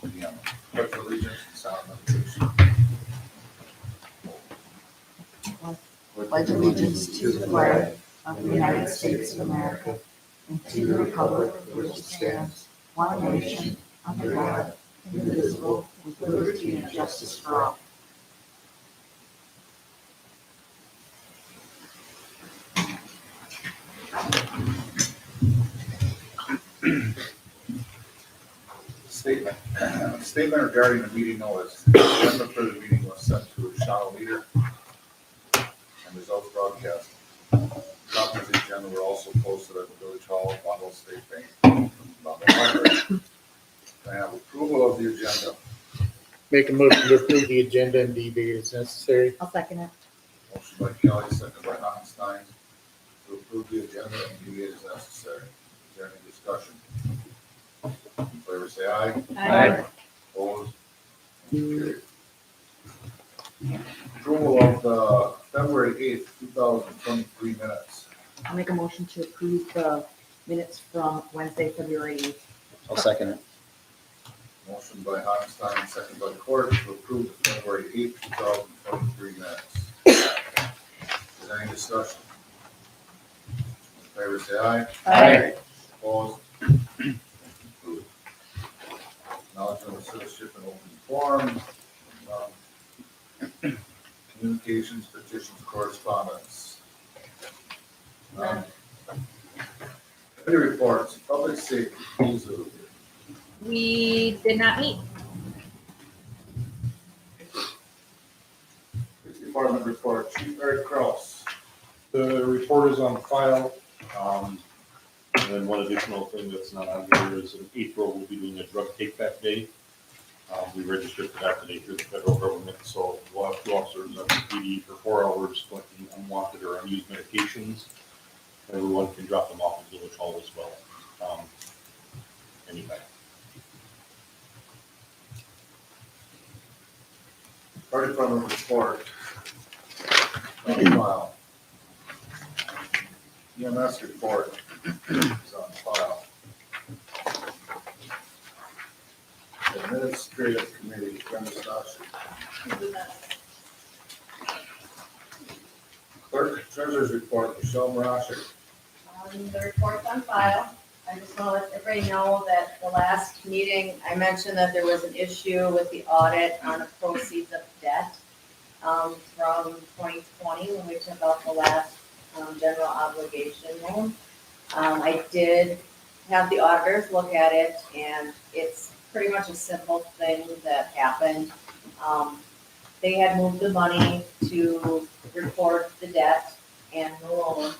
Again, pledge allegiance and sound meditation. Pledge allegiance to the flag of the United States of America and to the republic for which it stands, one nation, under God, indivisible, with liberty and justice for all. Statement regarding the meeting notice. The agenda for the meeting was sent to Shauna Leader and results broadcast. Copies of the agenda were also posted at the Village Hall, Bonneville State Bank, Bonneville Library. I have approval of the agenda. Make a motion to approve the agenda and deviate as necessary. I'll second it. Motion by Kelly, second by Hohenstein, to approve the agenda and deviate as necessary. Is there any discussion? In favor say aye. Aye. Opposed? Motion carried. Approval of the February 8th, 2023 minutes. I'll make a motion to approve the minutes from Wednesday, February 8th. I'll second it. Motion by Hohenstein, second by Court, to approve the February 8th, 2023 minutes. Is there any discussion? In favor say aye. Aye. Opposed? Approved. Acknowledgement of citizenship and open forum. Communications, petitions, correspondence. Committee reports, public safety, please. We did not meet. Police Department report, Chief Eric Kraus. The report is on file. And then one additional thing that's not on here is in April, we'll be doing a drug take-back day. We registered for that today through the federal government, so we'll have 2 officers on PD for 4 hours collecting unwanted or unused medications. Everyone can drop them off at Village Hall as well, anytime. Fire Department report. On file. EMS report is on file. Administrative Committee, Brenda Stassi. Clerk Treasurer's report, Michelle Marashik. The report's on file. I just want to let everybody know that the last meeting, I mentioned that there was an issue with the audit on the proceeds of debt from 2020 when we took out the last general obligation loan. I did have the auditors look at it, and it's pretty much a simple thing that happened. They had moved the money to report the debt and the loan.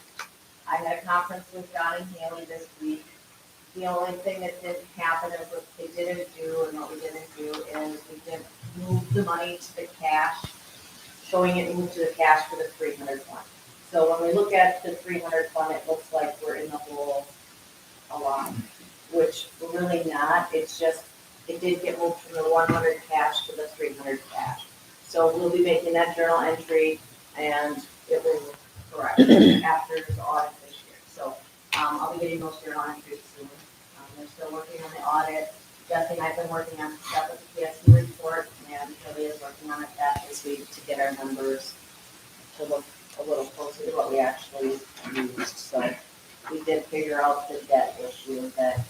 I had a conference with John and Haley this week. The only thing that didn't happen is what they didn't do and what we didn't do is we didn't move the money to the cash, showing it moved to the cash for the 300 fund. So when we look at the 300 fund, it looks like we're in the hole a lot, which we're really not. It's just, it did get moved from the 100 cash to the 300 cash. So we'll be making that journal entry and it will correct after the audit this year. So I'll be getting those journal entries soon. They're still working on the audit. Jesse and I have been working on stuff with the PSC report, and Kelly is working on it this week to get our numbers to look a little closer to what we actually used. So we did figure out the debt issue that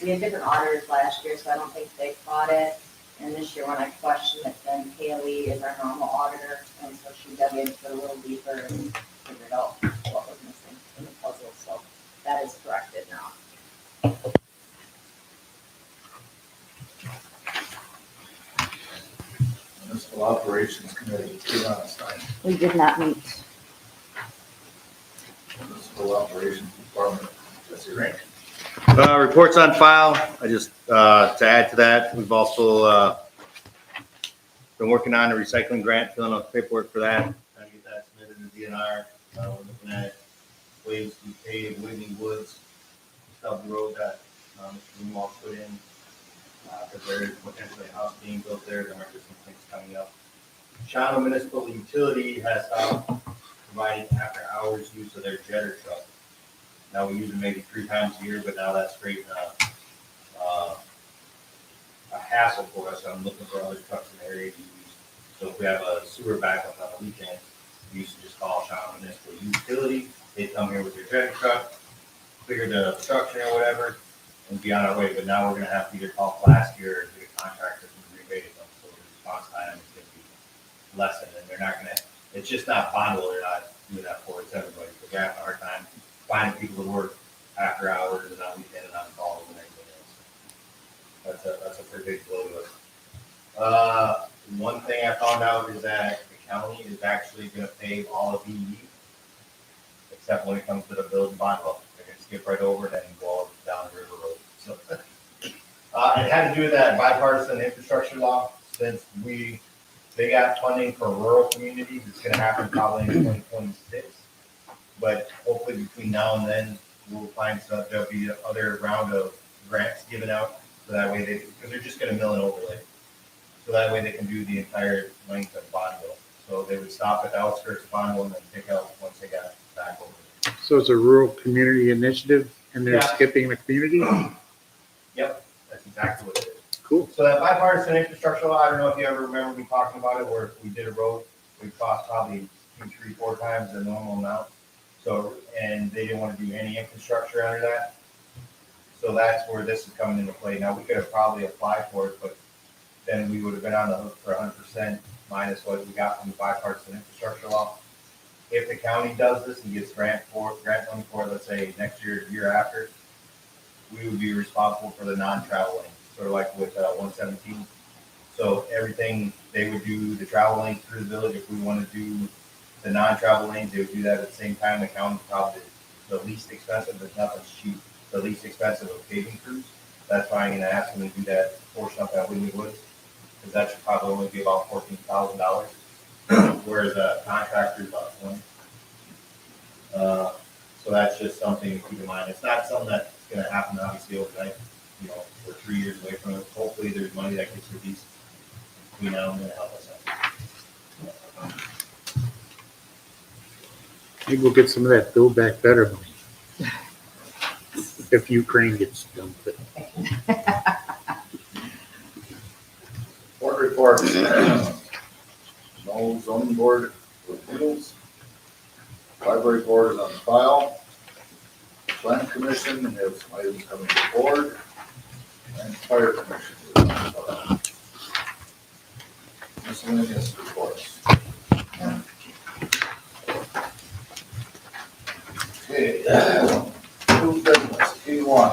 we had different auditors last year, so I don't think they caught it. And this year when I questioned it, then Haley is our normal auditor, and so she dug into it a little deeper and figured out what was missing in the puzzle. So that is corrected now. Municipal Operations Committee, Ken Hohenstein. We did not meet. Municipal Operations Department, Jesse Rank. Reports on file. I just, to add to that, we've also been working on a recycling grant, filling out the paperwork for that. Trying to get that submitted to DNR. We're looking at ways to pave Whitney Woods, Stubby Road that Mr. Greenwald put in. Because there is potentially a house being built there. There might be some things coming up. Shauna Municipal Utility has stopped providing after hours use of their jetter truck. Now we use it maybe 3 times a year, but now that's straight a hassle for us. I'm looking for other trucks in the area to use. So if we have a sewer backup on the weekend, we used to just call Sean Municipal Utility. They come here with their tractor truck, figure the obstruction or whatever, and be on our way. But now we're gonna have to either call Pulaski or get a contractor to rebate them. So the response time is gonna be lessened, and they're not gonna, it's just not bondable. They're not doing that for it. It's everybody. So we're having a hard time finding people to work after hours and on weekend and on calls and everything else. That's a pretty big blow to us. One thing I found out is that the county is actually gonna pay all of VE, except when it comes to the build and bond level. They're gonna skip right over it and go down the river road. So, it had to do with that bipartisan infrastructure law, since they got funding for rural communities. It's gonna happen probably in 2026. But hopefully between now and then, we'll find stuff, there'll be other round of grants given out, so that way because they're just gonna mill and overlay. So that way they can do the entire length of Bonneville. So they would stop at the outskirts of Bonneville and then pick out once they got back over. So it's a rural community initiative and they're Yeah. skipping the community? Yep, that's exactly what it is. Cool. So that bipartisan infrastructure law, I don't know if you ever remember me talking about it, where we did a road, we cost probably 2, 3, 4 times the normal amount. So, and they didn't want to do any infrastructure under that. So that's where this is coming into play. Now, we could have probably applied for it, but then we would have been on the hook for 100% minus what we got from the bipartisan infrastructure law. If the county does this and gets grant money for it, let's say next year, year after, we would be responsible for the non-travel lane, sort of like with 117. So everything, they would do the travel lanes through the village. If we want to do the non-travel lanes, they would do that at the same time. The county probably the least expensive, but nothing's cheap. The least expensive of paving crews. That's why I'm going to ask them to do that portion up at Whitney Woods, because that should probably only be about $14,000, whereas a contractor is about $20,000. So that's just something to keep in mind. It's not something that's going to happen obviously overnight. You know, we're 3 years away from it. Hopefully, there's money that gets released between now and then to help us out. Maybe we'll get some of that Build Back Better money. If Ukraine gets done with it. Board reports. No zoning board appeals. Library board is on file. Plan commission has some items coming to the board. And fire commission is on file. Miscellaneous reports. Okay. New business, K1.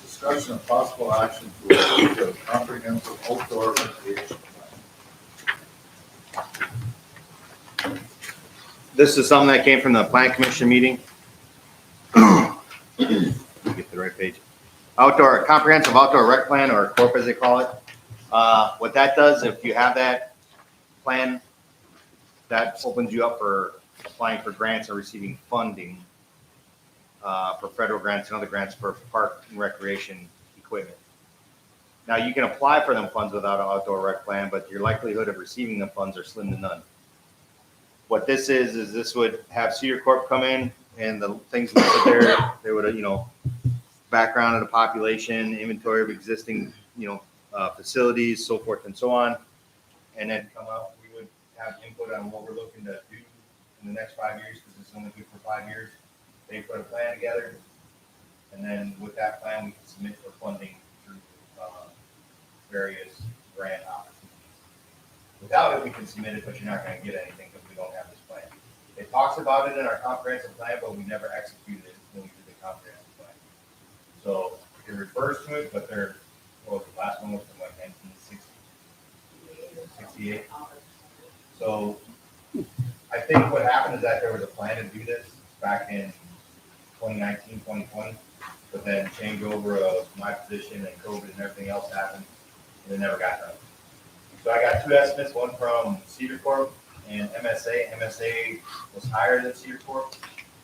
Discussion of possible action to approve the comprehensive outdoor recreation plan. This is something that came from the Plan Commission meeting. Get the right page. Comprehensive outdoor rec plan, or CORP as they call it. What that does, if you have that plan, that opens you up for applying for grants and receiving funding for federal grants and other grants for park and recreation equipment. Now, you can apply for them funds without an outdoor rec plan, but your likelihood of receiving the funds are slim to none. What this is this would have Cedar Corp come in, and the things listed there, they would, background of the population, inventory of existing, facilities, so forth and so on. And then come out, we would have input on what we're looking to do in the next 5 years, because it's only good for 5 years. They put a plan together, and then with that plan, we can submit for funding through various grant opportunities. Without it, we can submit it, but you're not going to get anything because we don't have this plan. It talks about it in our comprehensive plan, but we never executed it when we did the comprehensive plan. So it refers to it, but the last one was from like 1968. So I think what happened is that there was a plan to do this back in 2019, 2020, but then changeover of my position and COVID and everything else happened, and it never got done. So I got 2 estimates, one from Cedar Corp and MSA. MSA was higher than Cedar Corp,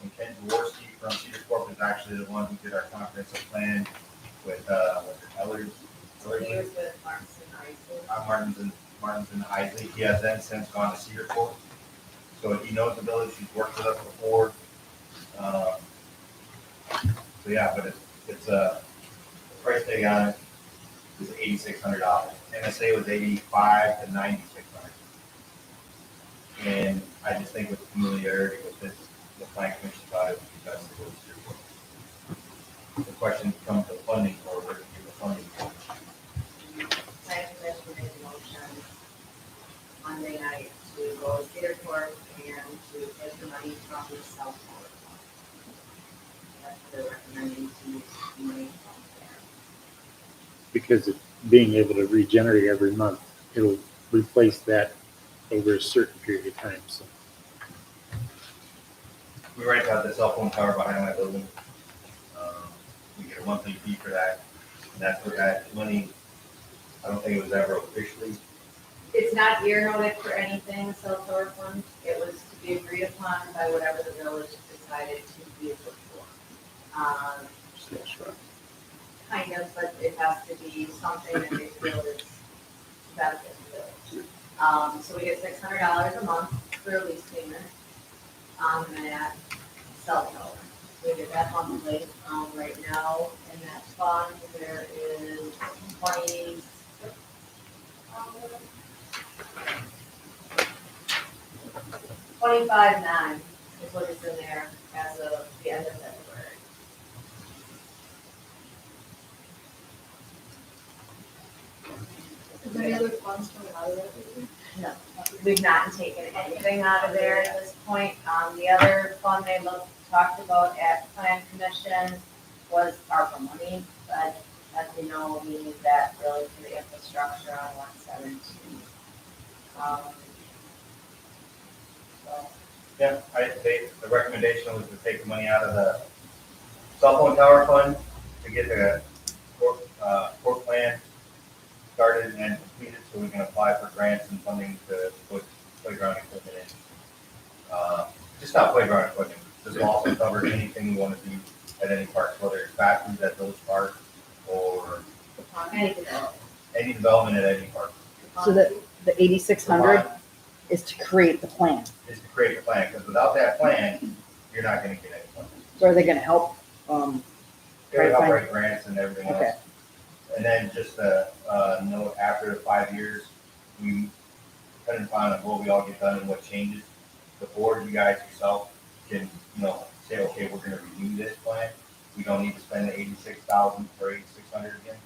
and Ken Jaworski from Cedar Corp is actually the one who did our comprehensive plan with Ellers. He was with Martins and Isley. He has then since gone to Cedar Corp. So he knows the village. He's worked with us before. So yeah, but it's the price tag on it is $80,000. $8,600. MSA was 85 to 9,600. And I just think with the familiarity with this, the plan commission thought it would be best to go to your board. The question comes to funding for where to get the funding from. Plan commission made a motion Monday night to go to Cedar Court and to take the money from the cell tower fund. That's what they're recommending to use the money from there. Because of being able to regenerate every month, it'll replace that over a certain period of time, so. We rent out the cell phone tower behind my building. We get a monthly fee for that. And that's what that money, I don't think it was ever officially. It's not ear noted for anything, cell tower fund. It was to be agreed upon by whatever the village decided to use it for. Kind of, but it has to be something that they feel is benefit to the village. So we get $600 a month for a lease payment on that cell tower. We get that monthly. Right now in that fund, there is 25.9 is what is in there as of the end of February. Is there any other funds coming out of that? No, we've not taken anything out of there at this point. The other fund they talked about at plan commission was ARPA money, but as we know, we need that really for the infrastructure on 117. So, Yeah, the recommendation was to take the money out of the cell phone tower fund to get the court plan started and completed so we can apply for grants and funding to put playground equipment in. Just not playground equipment, this will also cover anything we want to do at any park, whether it's bathrooms at those parks or any development. any development at any park. So the 8,600 is to create the plan. Is to create a plan, because without that plan, you're not gonna get any funding. So are they gonna help? They help write grants and everything else. Okay. And then just a note, after the 5 years, we, depending upon what we all get done and what changes, the board, you guys yourself can, say, okay, we're gonna renew this plan. We don't need to spend the 86,000 or 8,600 again.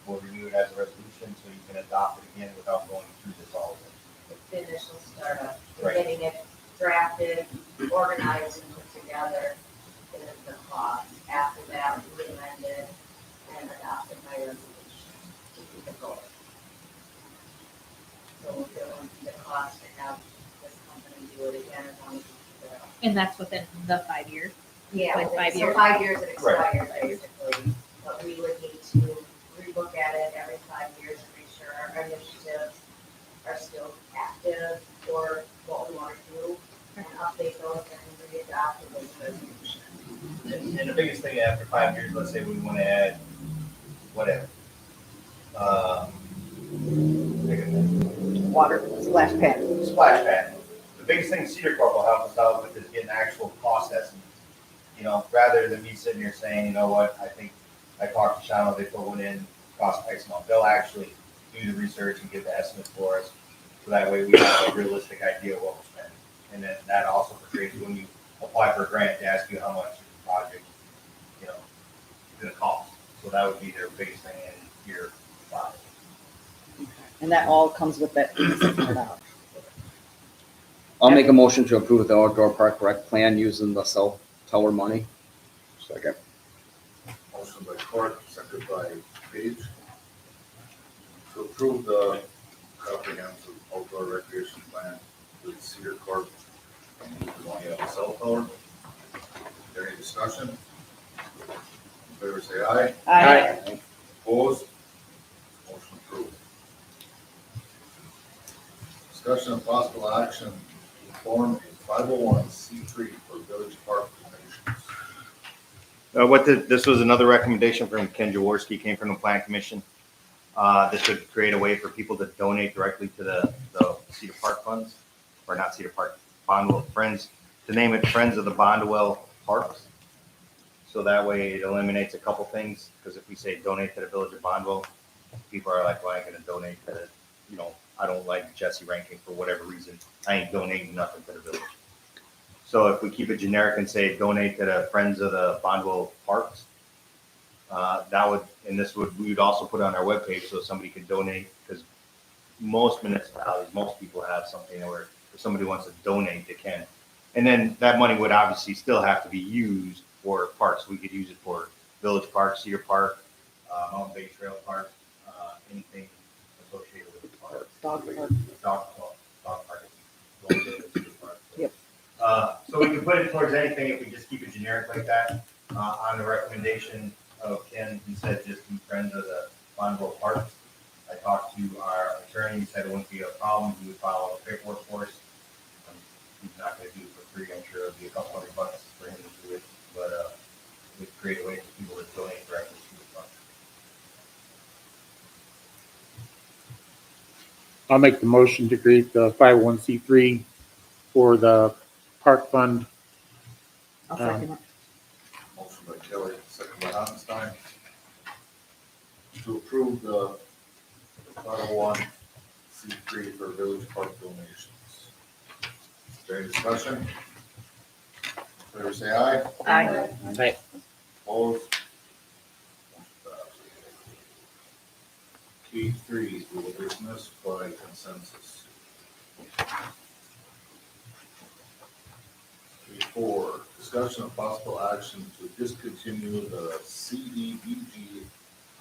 We'll renew it as a resolution, so you can adopt it again without going through this all again. It's the initial startup, Right. getting it drafted, organized, and put together, and then the cost. After that, we amend it and adopt it by resolution to keep it going. So we'll go into the cost to have this company do it again as long as we keep it up. And that's within the 5 years. Yeah, Like 5 so years. 5 years it Right. expires basically, but we would need to relook at it every 5 years and make sure our initiatives are still active or what we want to do and update those and readopt those resolutions. And the biggest thing after 5 years, let's say we want to add whatever. Pick a thing. Water splash pad. Splash pad. The biggest thing Cedar Corp will help us out with is getting actual cost estimates. Rather than me sitting here saying, you know what, I think I talked to Shawano, they put one in, cost X amount. They'll actually do the research and give the estimate for us. So that way we have a realistic idea of what we're spending. And then that also portrays when you apply for a grant, they ask you how much the project, is gonna cost. So that would be their biggest thing in your project. And that all comes with that $8,600. I'll make a motion to approve the outdoor park rec plan using the cell tower money. Second. Motion by Court, second by Page. To approve the comprehensive outdoor recreation plan with Cedar Court. We want to have a cell tower. Is there any discussion? In favor, say aye. Aye. Opposed? Motion approved. Discussion of possible action to form a 501c3 for village park donations. This was another recommendation from Ken Jaworski, came from the Plan Commission. This would create a way for people to donate directly to the Cedar Park funds, or not Cedar Park, Bondwell Friends, to name it Friends of the Bondwell Parks. So that way it eliminates a couple things, because if we say donate to the village of Bondwell, people are like, well, I ain't gonna donate to, you know, I don't like Jesse Rankin for whatever reason. I ain't donating nothing to the village. So if we keep it generic and say donate to the Friends of the Bondwell Parks, that would, and this would, we would also put it on our webpage so somebody could donate, because most municipalities, most people have something where if somebody wants to donate, they can. And then that money would obviously still have to be used for parks. We could use it for Village Park, Cedar Park, Mountain Bay Trail Park, anything associated with the park. Dog park. Dog park. Cedar Park. Yep. So we can put it towards anything if we just keep it generic like that. On the recommendation of Ken, he said just be friends of the Bondwell Parks. I talked to our attorney, he said it wouldn't be a problem, he would file all the paperwork for us. He's not gonna do it for free, I'm sure it'll be a couple $100 for him to do it, but, we'd create a way for people to donate directly to the fund. I'll make the motion to create the 501c3 for the park fund. I'll second it. Motion by Kelly, second by Havenstein. To approve the 501c3 for village park donations. Is there any discussion? Favor say aye. Aye. Right. Opposed? K3, we will dismiss by consensus. K4, discussion of possible action to discontinue the CDBG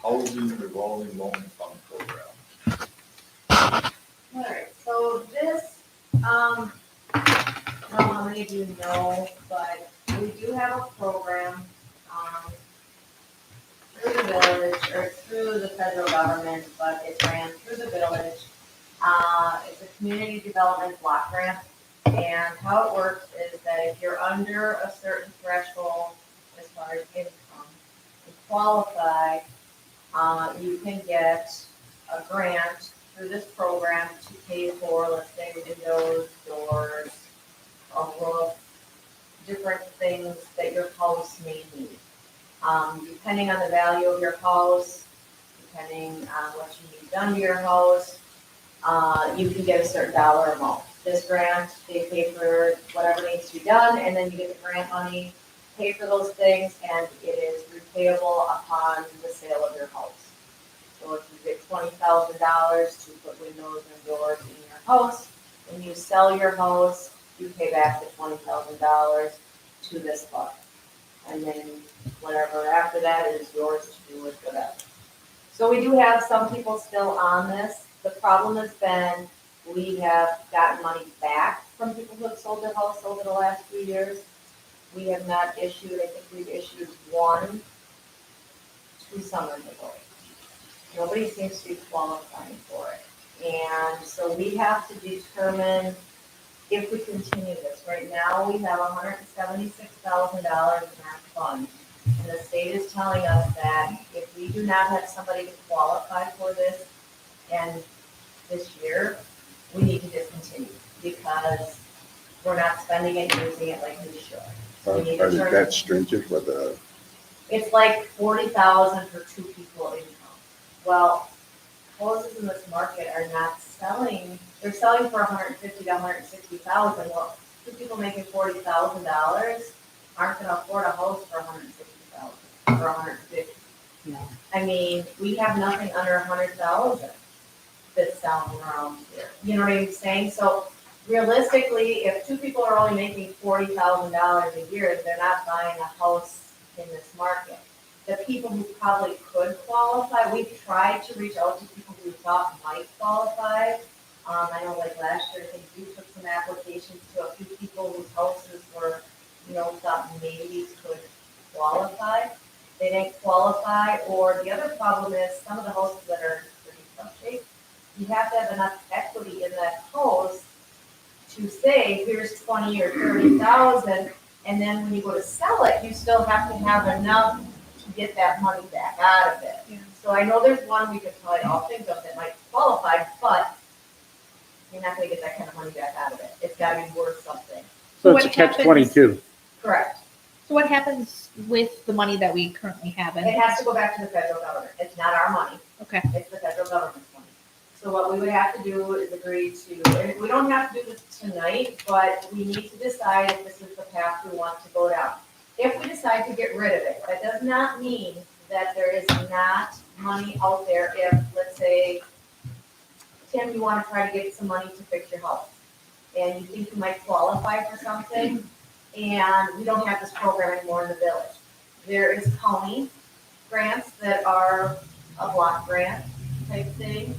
Housing Revolving Loan Fund Program. All right, so this, I don't know how many of you know, but we do have a program, through the village, or through the federal government, but it's ran through the village. It's a community development block grant, and how it works is that if you're under a certain threshold as far as income, you qualify, you can get a grant through this program to pay for, let's say, windows, doors, a roof, different things that your house may need. Depending on the value of your house, depending on what you need done to your house, you can get a certain dollar amount. This grant, they pay for whatever needs to be done, and then you get the grant money, pay for those things, and it is repayable upon the sale of your house. So if you get $20,000 to put windows and doors in your house, when you sell your house, you pay back the $20,000 to this fund. And then whatever after that is yours to do with whatever. So we do have some people still on this. The problem has been, we have gotten money back from people who have sold their house over the last few years. We have not issued, I think we've issued 2 summers ago. Nobody seems to be qualifying for it. And so we have to determine if we continue this. Right now, we have $176,000 in our fund. And the state is telling us that if we do not have somebody to qualify for this, and this year, we need to discontinue because we're not spending it, using it like we should. So we need to turn- That's stringent with the, It's like 40,000 for 2 people income. Well, houses in this market are not selling, they're selling for 150 to 160,000. Well, 2 people making $40,000 aren't gonna afford a house for 160,000 or 150. No. I mean, we have nothing under 100,000 that's selling around here. You know what I'm saying? So realistically, if 2 people are only making $40,000 a year, they're not buying a house in this market. The people who probably could qualify, we've tried to reach out to people who we thought might qualify. I know like last year, I think you took some applications to a few people whose houses were, thought maybe could qualify. They didn't qualify, or the other problem is some of the houses that are pretty tough shape, you have to have enough equity in that house to say, here's 20 or 30,000, and then when you go to sell it, you still have to have enough to get that money back out of it. Yeah. So I know there's one we could probably all think of that might qualify, but you're not gonna get that kind of money back out of it. It's gotta be worth something. So it's a What catch-22. Correct. So what happens with the money that we currently have? It has to go back to the federal government. It's not our money. Okay. It's the federal government's money. So what we would have to do is agree to, and we don't have to do this tonight, but we need to decide if this is the path we want to go down. If we decide to get rid of it, that does not mean that there is not money out there if, let's say, Tim, you want to try to get some money to fix your house, and you think you might qualify for something, and we don't have this program anymore in the village. There is county grants that are a block grant type thing.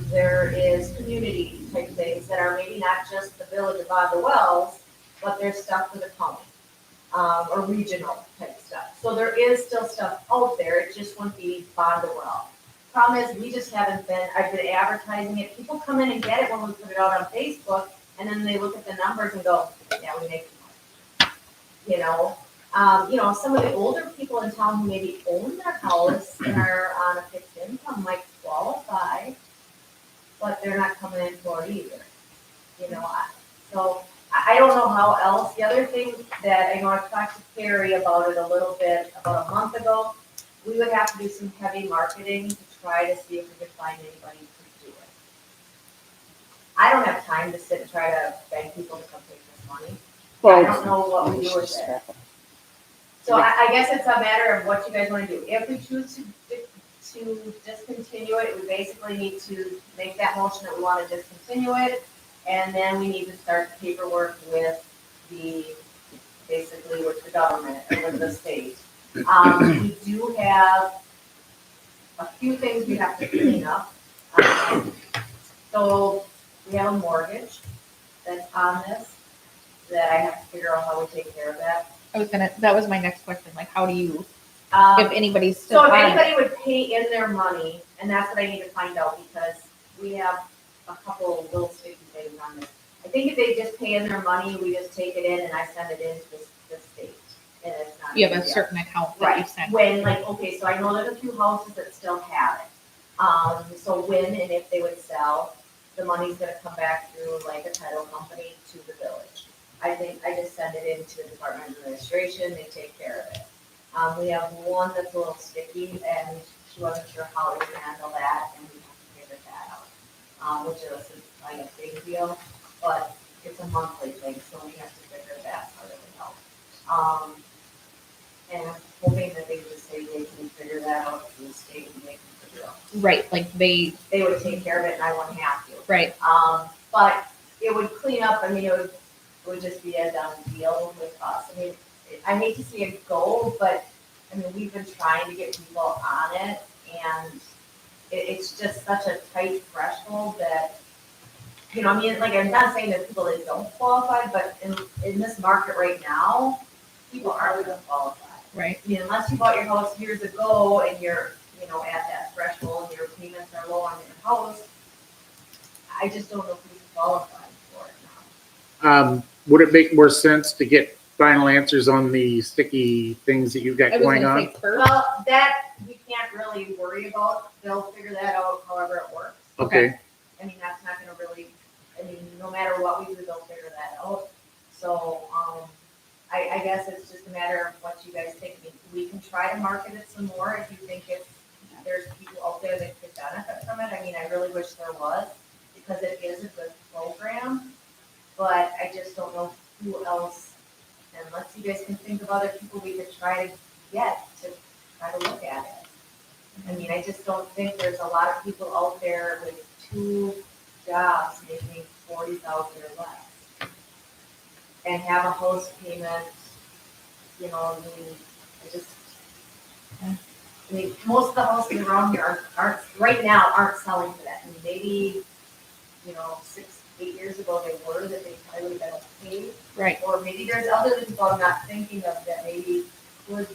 There is community type things that are maybe not just the village of Ottawa Wells, but there's stuff for the county, or regional type stuff. So there is still stuff out there, it just wouldn't be Ottawa Well. Problem is, we just haven't been, I've been advertising it, people come in and get it when we put it out on Facebook, and then they look at the numbers and go, yeah, we make money. Some of the older people in town who maybe own their house and are on a fixed income might qualify, but they're not coming in for it either. So I don't know how else. The other thing that I know I've talked to Carrie about it a little bit about a month ago, we would have to do some heavy marketing to try to see if we could find anybody to do it. I don't have time to sit and try to beg people to come take this money. I don't know what we do with it. So I guess it's a matter of what you guys want to do. If we choose to discontinue it, we basically need to make that motion that we want to discontinue it. And then we need to start the paperwork with with the government and with the state. We do have a few things we have to clean up. So we have a mortgage that's on this that I have to figure out how we take care of that. That was my next question, like, how do you, Um, if anybody's still So if on it? anybody would pay in their money, and that's what I need to find out, because we have a couple of little sticky things on this. I think if they just pay in their money, we just take it in and I send it in to the state, and it's not. You have a yeah. certain account that you Right, send. when, okay, so I know there's a few houses that still have it. So when and if they would sell, the money's gonna come back through like a title company to the village. I think I just send it into the Department of Administration, they take care of it. We have one that's a little sticky, and she wasn't sure how to handle that, and we have to figure that out. Which is like a big deal, but it's a monthly thing, so we have to figure that part of it out. And I'm hoping that they would say they can figure that out through the state and they can figure it out. Right, like they, Would take care of it and I wouldn't have to. right, But it would clean up, it would just be a done deal with us. I hate to see it go, but, we've been trying to get people on it, and it's just such a tight threshold that, I'm not saying that people that don't qualify, but in this market right now, people aren't gonna qualify. right. Unless you bought your house years ago and you're, at that threshold and your payments are low on your house, I just don't know if we qualify for it now. Would it make more sense to get final answers on the sticky things that you've got I was going gonna on? say first, Well, that we can't really worry about. They'll figure that out however it works. Okay, That's not gonna really, no matter what we do, they'll figure that out. So, I guess it's just a matter of what you guys think. We can try to market it some more if you think there's people out there that could benefit from it. I really wish there was, because it is a good program, but I just don't know who else, unless you guys can think of other people we could try to get to try to look at it. I just don't think there's a lot of people out there with 2 jobs making 40,000 or less and have a house payment. Most of the houses around here aren't right now selling for that. Maybe 6-8 years ago they were, that they probably would have been okay. right. Or maybe there's other people I'm not thinking of that maybe would.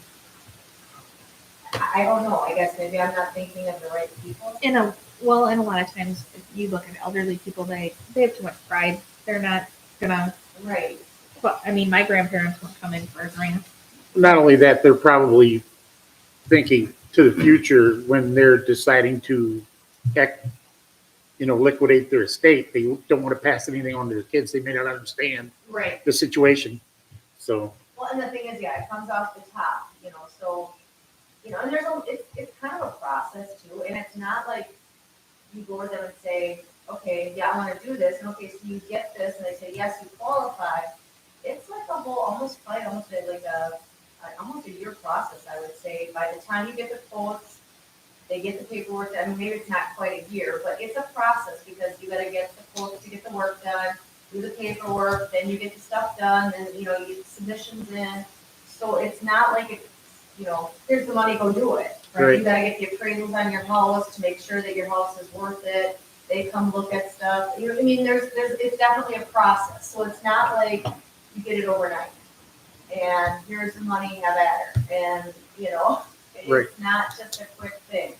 I don't know. I guess maybe I'm not thinking of the right people. And a lot of times, if you look at elderly people, they have too much pride. They're not gonna, Right. well, my grandparents won't come in for a grant. not only that, they're probably thinking to the future when they're deciding to liquidate their estate. They don't want to pass anything on to their kids. They may not understand Right. the situation. So, Well, and the thing is, it comes off the top, so you know, and it's kind of a process too, and it's not like you go to them and say, okay, yeah, I wanna do this, and okay, so you get this, and they say, yes, you qualify. It's like a whole, almost like almost a year process, I would say, by the time you get the quotes, they get the paperwork, I mean, maybe it's not quite a year, but it's a process, because you gotta get the quotes to get the work done, do the paperwork, then you get the stuff done, then, you know, you get the submissions in. So it's not like it's, you know, here's the money, go do it, right? Right. You gotta get the appraisals on your house to make sure that your house is worth it. They come look at stuff, you know, I mean, it's definitely a process, so it's not like you get it overnight. And here's the money, have at her, and, you know, Right. it's not just a quick thing.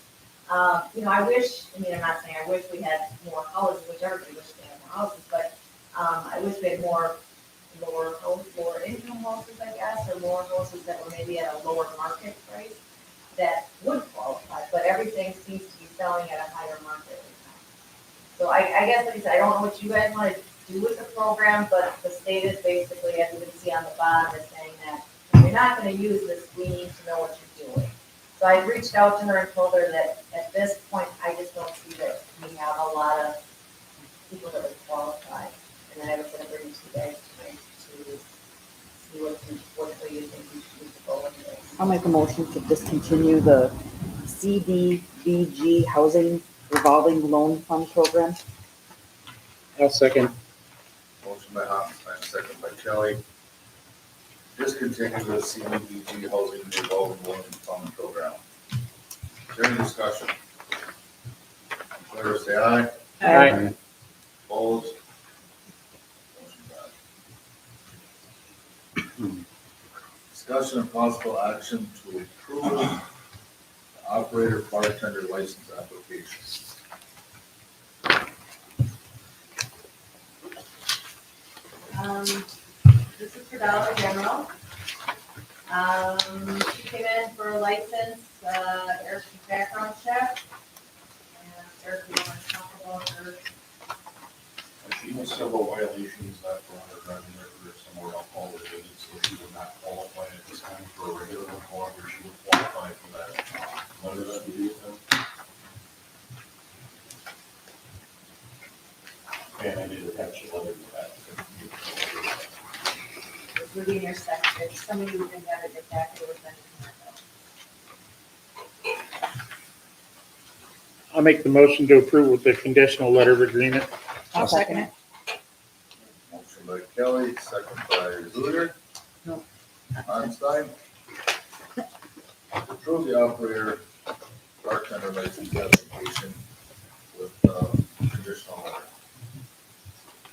You know, I wish, I mean, I'm not saying I wish we had more houses, which everybody wishes they had more houses, but, I wish we had more lower income houses, I guess, or more houses that were maybe at a lower market price that would qualify, but everything seems to be selling at a higher market right now. So I guess, like I said, I don't know what you guys want to do with the program, but the state is basically, as you can see on the bottom, is saying that if you're not gonna use this, we need to know what you're doing. So I reached out to her and told her that at this point, I just don't see that we have a lot of people that would qualify. And then I was gonna bring it to you guys tonight to see what way you think we should go with this. I'll make a motion to discontinue the CDBG Housing Revolving Loan Fund Program. I'll second. Motion by Hoppenstein, second by Kelly. Discontinue the CDBG Housing Revolving Loan Fund Program. Is there any discussion? In favor, say aye. Aye. Opposed? Motion passed. Discussion and possible action to approve the operator bartender license application. This is for Dollar General. She came in for a license, Eric's background check. And Eric, you want to talk about her? She has several violations that were on her driving record or somewhere alcohol related, so she would not qualify at this time for a regular one. However, she would qualify for that letter that we gave them. And I did attach a letter to that. It would be in your section, if somebody who didn't have it, get back to it, then. I'll make the motion to approve with the conditional letter of agreement. I'll second it. Motion by Kelly, second by Zuder. No. Einstein. Approve the operator bartender license application with conditional letter.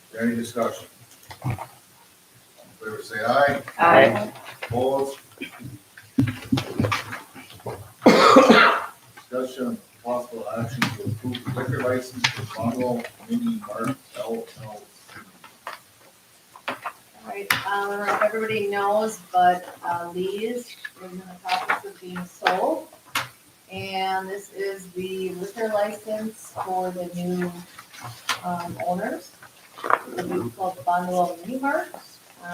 Is there any discussion? All in favor, say aye. Aye. Opposed? Discussion and possible action to approve the liquor license for Bongo Mini Mart LLC. All right, I don't know if everybody knows, but Lee's is in the process of being sold. And this is the liquor license for the new owners. It'll be called Bongo Mini Mart.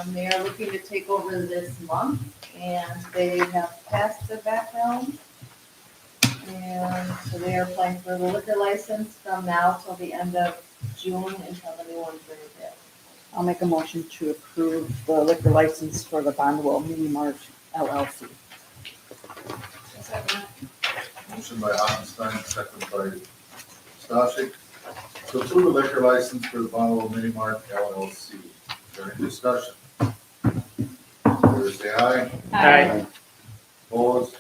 They are looking to take over this month, and they have passed the background. And so they are applying for the liquor license from now till the end of June until the new one's ready to. I'll make a motion to approve the liquor license for the Bondwell Mini Mart LLC. Motion by Hoppenstein, second by Stashik. To approve the liquor license for the Bongo Mini Mart LLC. Is there any discussion? Favor say aye. Aye. Opposed?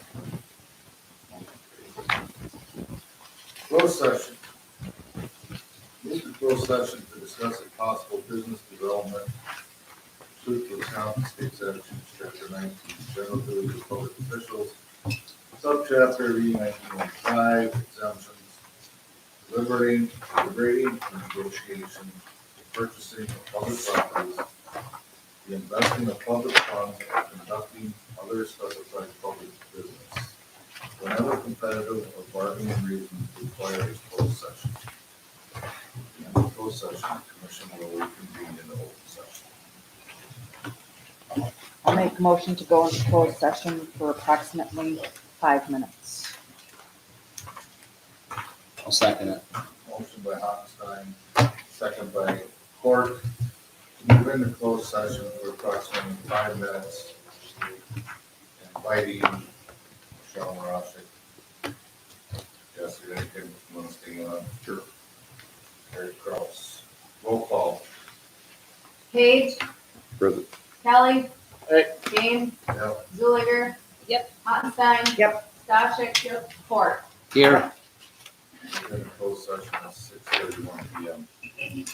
Closed session. Move to closed session to discuss a possible business development pursuant to Wisconsin State Statutes, Chapter 19, General Duties of Public Officials, Subchapter V 1915, exemptions, deliberating, and negotiation, purchasing of public properties, the investing of public funds, and conducting other specified public business, whenever competitive or bargaining reasons require a closed session. In the closed session, the commission will reconvene in the open session. I'll make a motion to go into closed session for approximately 5 minutes. I'll second it. Motion by Hoppenstein, second by Court. To move into closed session for approximately 5 minutes. Inviting Sean Rossick. Yes, you can, want to stay on? Sure. Harry Kraus. Roll call. Page, Present. Kelly. Aye. James, Yep. Zuliger. Yep. Ottenstein. Yep. Stashik. Yep. Ford. Here. In closed session at 6:31 PM.